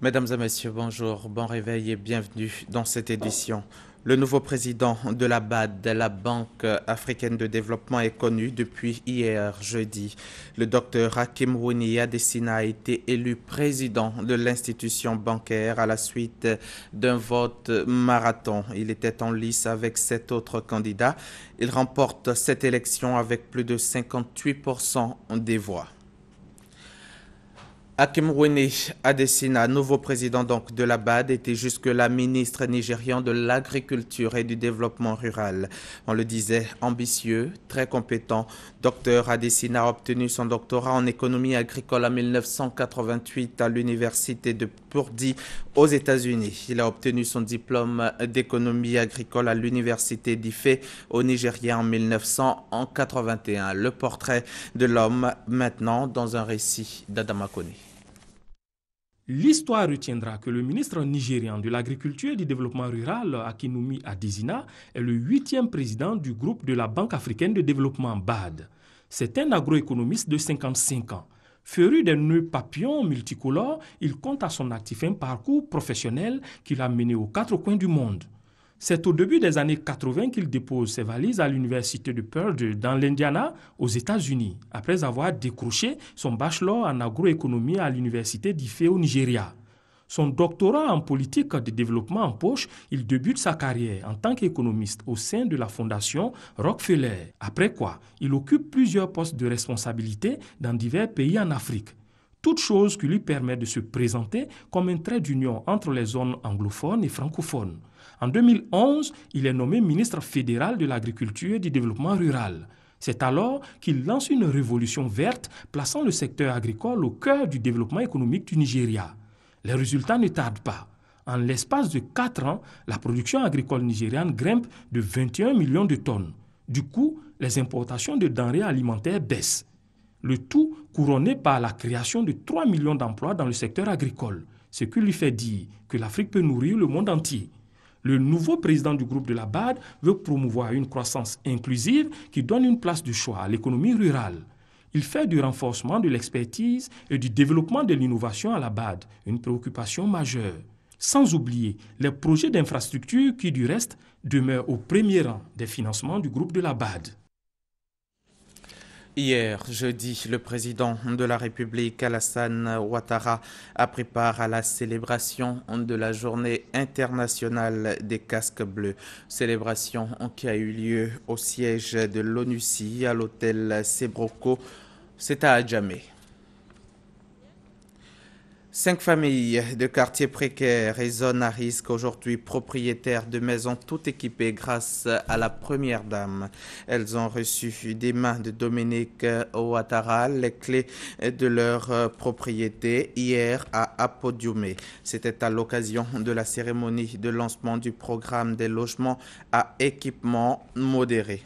Mesdames et messieurs, bonjour, bon réveil et bienvenue dans cette édition. Le nouveau président de la BAD, la Banque africaine de développement, est connu depuis hier, jeudi. Le docteur Hakim Wini Adesina a été élu président de l'institution bancaire à la suite d'un vote marathon. Il était en lice avec 7 autres candidats. Il remporte cette élection avec plus de 58% des voix. Hakim Wini Adesina, nouveau président donc de la BAD, était jusque-là ministre nigérian de l'agriculture et du développement rural. On le disait, ambitieux, très compétent. Dr Adesina a obtenu son doctorat en économie agricole en 1988 à l'université de Purdue aux États-Unis. Il a obtenu son diplôme d'économie agricole à l'université d'Ife au Nigeria en 1981. Le portrait de l'homme maintenant dans un récit d'Adama Kone. L'histoire retiendra que le ministre nigérian de l'Agriculture et du Développement rural, Akinwumi Adesina, est le 8e président du groupe de la Banque africaine de développement BAD. C'est un agroéconomiste de 55 ans. Féru des nœuds papillons multicolores, il compte à son actif un parcours professionnel qui l'a mené aux 4 coins du monde. C'est au début des années 80 qu'il dépose ses valises à l'université de Purdue dans l'Indiana, aux États-Unis, après avoir décroché son bachelor en agroéconomie à l'université d'Ife au Nigeria. Son doctorat en politique de développement en poche, il débute sa carrière en tant qu'économiste au sein de la fondation Rockefeller. Après quoi, il occupe plusieurs postes de responsabilité dans divers pays en Afrique. Toute chose qui lui permet de se présenter comme un trait d'union entre les zones anglophones et francophones. En 2011, il est nommé ministre fédéral de l'Agriculture et du Développement rural. C'est alors qu'il lance une révolution verte, plaçant le secteur agricole au cœur du développement économique du Nigeria. Les résultats ne tardent pas. En l'espace de 4 ans, la production agricole nigériane grimpe de 21 millions de tonnes. Du coup, les importations de denrées alimentaires baissent. Le tout couronné par la création de 3 millions d'emplois dans le secteur agricole, ce qui lui fait dire que l'Afrique peut nourrir le monde entier. Le nouveau président du groupe de la BAD veut promouvoir une croissance inclusive qui donne une place de choix à l'économie rurale. Il fait du renforcement de l'expertise et du développement de l'innovation à la BAD une préoccupation majeure. Sans oublier les projets d'infrastructure qui, du reste, demeurent au premier rang des financements du groupe de la BAD. Hier, jeudi, le président de la République, Alassane Ouattara, a pris part à la célébration de la Journée internationale des casques bleus. Célébration qui a eu lieu au siège de l'ONUCI à l'hôtel Sebroko. C'est à Adjamé. 5 familles de quartiers précaires et zones à risque, aujourd'hui propriétaires de maisons tout équipées grâce à la première dame. Elles ont reçu des mains de Dominique Ouattara les clés de leur propriété hier à Apodiumé. C'était à l'occasion de la cérémonie de lancement du programme des logements à équipement modéré.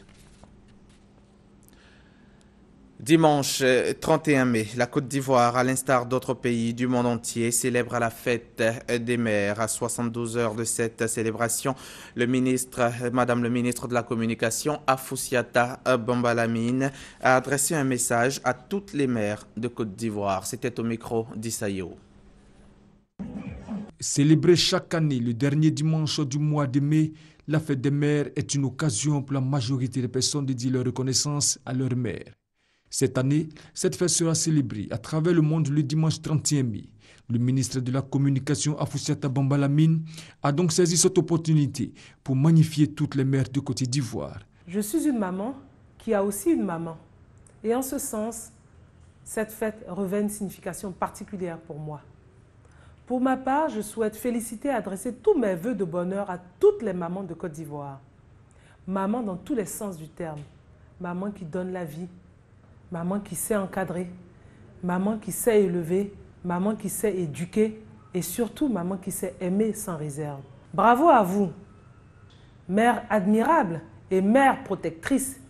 Dimanche 31 mai, la Côte d'Ivoire, à l'instar d'autres pays du monde entier, célèbre la fête des mères. À 72 heures de cette célébration, Madame le ministre de la Communication, Afoussiata Bambalamine, a adressé un message à toutes les mères de Côte d'Ivoire. C'était au micro d'Issaïo. Célébrer chaque année le dernier dimanche du mois de mai, la fête des mères est une occasion pour la majorité des personnes de dire leur reconnaissance à leur mère. Cette année, cette fête sera célébrée à travers le monde le dimanche 31 mai. Le ministre de la Communication, Afoussiata Bambalamine, a donc saisi cette opportunité pour magnifier toutes les mères de Côte d'Ivoire. Je suis une maman qui a aussi une maman. Et en ce sens, cette fête revêt une signification particulière pour moi. Pour ma part, je souhaite féliciter et adresser tous mes vœux de bonheur à toutes les mamans de Côte d'Ivoire. Maman dans tous les sens du terme. Maman qui donne la vie. Maman qui sait encadrer, maman qui sait élever, maman qui sait éduquer et surtout maman qui sait aimer sans réserve. Bravo à vous, mère admirable et mère protectrice,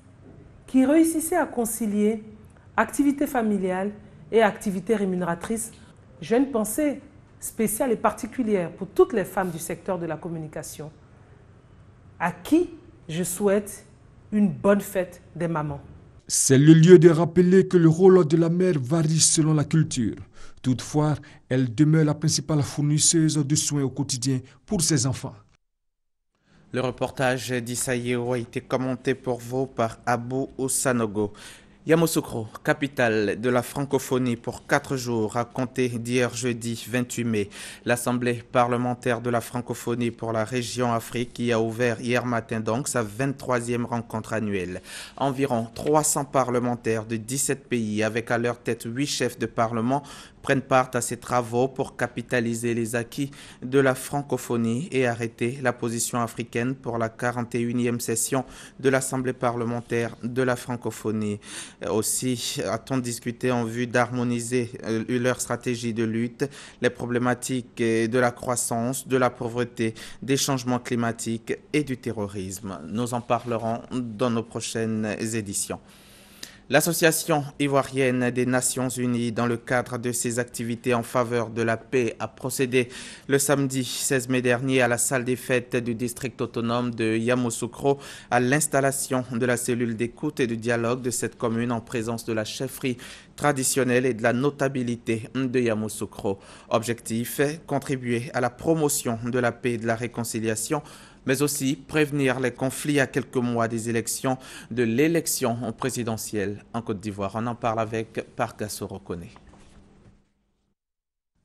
qui réussissez à concilier activité familiale et activité rémunératrice. J'ai une pensée spéciale et particulière pour toutes les femmes du secteur de la communication, à qui je souhaite une bonne fête des mamans. C'est le lieu de rappeler que le rôle de la mère varie selon la culture. Toutefois, elle demeure la principale fournisseuse de soins au quotidien pour ses enfants. Le reportage d'Issaïo a été commenté pour vous par Abou Oussanogo. Yamoussoukro, capitale de la francophonie pour 4 jours, à compter d'hier jeudi 28 mai. L'Assemblée parlementaire de la francophonie pour la région Afrique qui a ouvert hier matin donc sa 23e rencontre annuelle. Environ 300 parlementaires de 17 pays avec à leur tête 8 chefs de parlement prennent part à ces travaux pour capitaliser les acquis de la francophonie et arrêter la position africaine pour la 41e session de l'Assemblée parlementaire de la francophonie. Aussi a-t-on discuté en vue d'harmoniser leur stratégie de lutte, les problématiques de la croissance, de la pauvreté, des changements climatiques et du terrorisme. Nous en parlerons dans nos prochaines éditions. L'Association ivoirienne des Nations Unies, dans le cadre de ses activités en faveur de la paix, a procédé le samedi 16 mai dernier à la salle des fêtes du district autonome de Yamoussoukro à l'installation de la cellule d'écoute et de dialogue de cette commune en présence de la chefferie traditionnelle et de la notabilité de Yamoussoukro. Objectif, contribuer à la promotion de la paix et de la réconciliation, mais aussi prévenir les conflits à quelques mois des élections, de l'élection présidentielle en Côte d'Ivoire. On en parle avec Pargasso Rokone.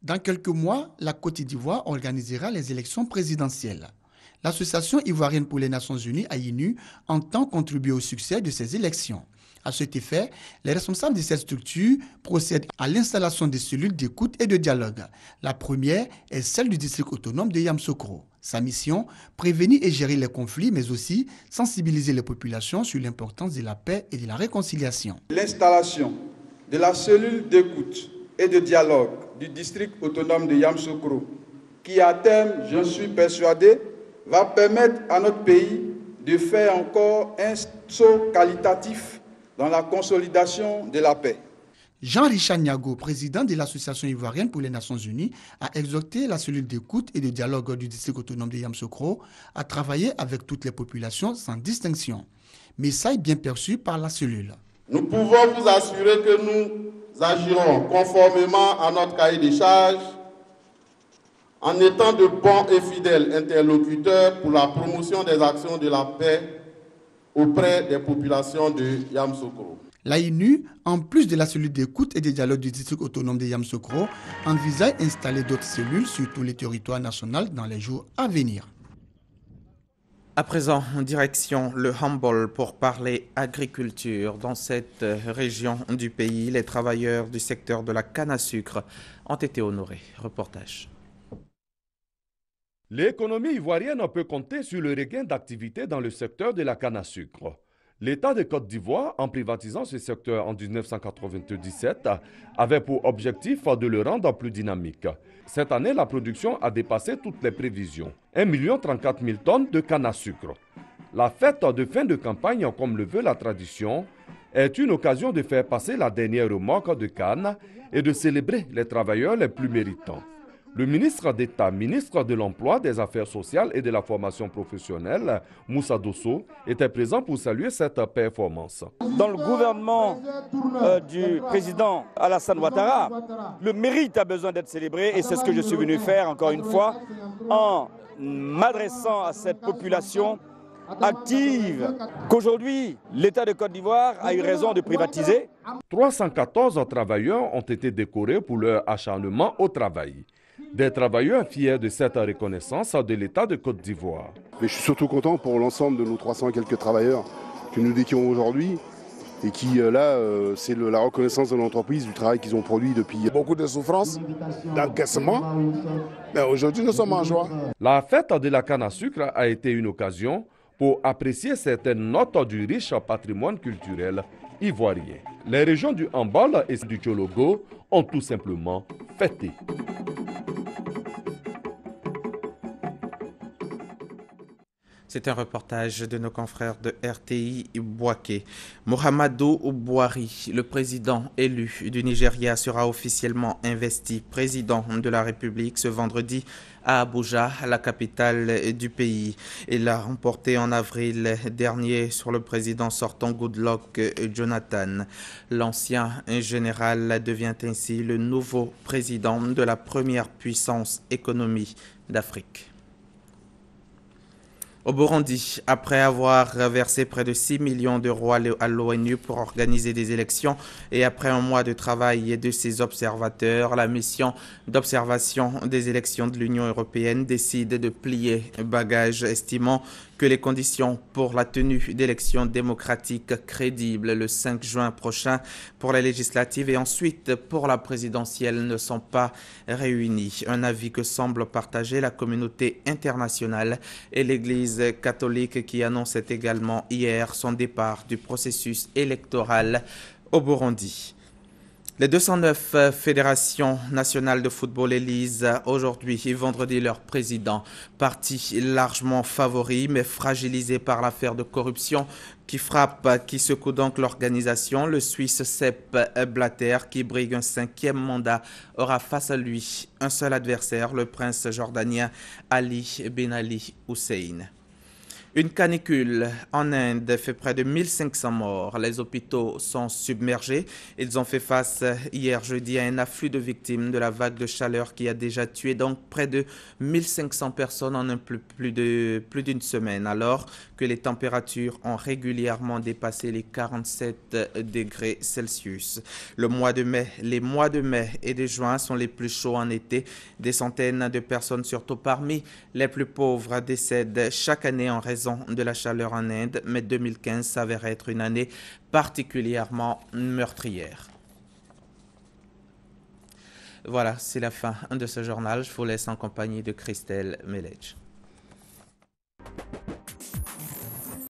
Dans quelques mois, la Côte d'Ivoire organisera les élections présidentielles. L'Association ivoirienne pour les Nations Unies, AINU, entend contribuer au succès de ces élections. À cet effet, les responsables de cette structure procèdent à l'installation des cellules d'écoute et de dialogue. La première est celle du district autonome de Yamoussoukro. Sa mission, prévenir et gérer les conflits, mais aussi sensibiliser les populations sur l'importance de la paix et de la réconciliation. L'installation de la cellule d'écoute et de dialogue du district autonome de Yamoussoukro, qui à terme, je suis persuadé, va permettre à notre pays de faire encore un saut qualitatif dans la consolidation de la paix. Jean-Richard Niago, président de l'Association ivoirienne pour les Nations Unies, a exhorté la cellule d'écoute et de dialogue du district autonome de Yamoussoukro à travailler avec toutes les populations sans distinction. Message bien perçu par la cellule. Nous pouvons vous assurer que nous agirons conformément à notre cahier des charges en étant de bons et fidèles interlocuteurs pour la promotion des actions de la paix auprès des populations de Yamoussoukro. L'AINU, en plus de la cellule d'écoute et de dialogue du district autonome de Yamoussoukro, envisage d'installer d'autres cellules sur tous les territoires nationaux dans les jours à venir. À présent, en direction le Humboldt pour parler agriculture. Dans cette région du pays, les travailleurs du secteur de la canne à sucre ont été honorés. Reportage. L'économie ivoirienne peut compter sur le regain d'activité dans le secteur de la canne à sucre. L'État de Côte d'Ivoire, en privatisant ce secteur en 1997, avait pour objectif de le rendre plus dynamique. Cette année, la production a dépassé toutes les prévisions. 1 034 000 tonnes de canne à sucre. La fête de fin de campagne, comme le veut la tradition, est une occasion de faire passer la dernière remorque de canne et de célébrer les travailleurs les plus méritants. Le ministre d'État, ministre de l'Emploi, des Affaires sociales et de la formation professionnelle, Moussa Dosso, était présent pour saluer cette performance. Dans le gouvernement du président Alassane Ouattara, le mérite a besoin d'être célébré et c'est ce que je suis venu faire encore une fois en m'adressant à cette population active qu'aujourd'hui l'État de Côte d'Ivoire a eu raison de privatiser. 314 travailleurs ont été décorés pour leur acharnement au travail. Des travailleurs fiers de cette reconnaissance de l'État de Côte d'Ivoire. Mais je suis surtout content pour l'ensemble de nos 300 et quelques travailleurs que nous décorons aujourd'hui et qui, là, c'est la reconnaissance de l'entreprise du travail qu'ils ont produit depuis. Beaucoup de souffrance, d'encaissement, mais aujourd'hui nous sommes en joie. La fête de la canne à sucre a été une occasion pour apprécier certaines notes du riche patrimoine culturel ivoirien. Les régions du Humboldt et du Tchologo ont tout simplement fêté. C'est un reportage de nos confrères de RTI Bouaké. Muhammadu Buhari, le président élu du Nigeria, sera officiellement investi président de la République ce vendredi à Abuja, la capitale du pays. Il a remporté en avril dernier sur le président sortant Goodluck Jonathan. L'ancien général devient ainsi le nouveau président de la première puissance économique d'Afrique. Au Burundi, après avoir versé près de 6 millions d'euros à l'ONU pour organiser des élections et après un mois de travail de ses observateurs, la mission d'observation des élections de l'Union européenne décide de plier bagage, estimant que les conditions pour la tenue d'élections démocratiques crédibles le 5 juin prochain pour les législatives et ensuite pour la présidentielle ne sont pas réunies. Un avis que semble partager la communauté internationale et l'Église catholique qui annonçait également hier son départ du processus électoral au Burundi. Les 209 fédérations nationales de football élisent aujourd'hui et vendredi leur président, parti largement favori mais fragilisé par l'affaire de corruption qui secoue donc l'organisation. Le Suisse Sepp Blatter, qui brigue un 5e mandat, aura face à lui un seul adversaire, le prince jordanien Ali Ben Ali Hussein. Une canicule en Inde fait près de 1500 morts. Les hôpitaux sont submergés. Ils ont fait face hier jeudi à un afflux de victimes de la vague de chaleur qui a déjà tué donc près de 1500 personnes en plus d'une semaine, alors que les températures ont régulièrement dépassé les 47 degrés Celsius. Les mois de mai et de juin sont les plus chauds en été. Des centaines de personnes, surtout parmi les plus pauvres, décèdent chaque année en raison de la chaleur en Inde, mais 2015 s'avère être une année particulièrement meurtrière. Voilà, c'est la fin de ce journal. Je vous laisse en compagnie de Christelle Melech.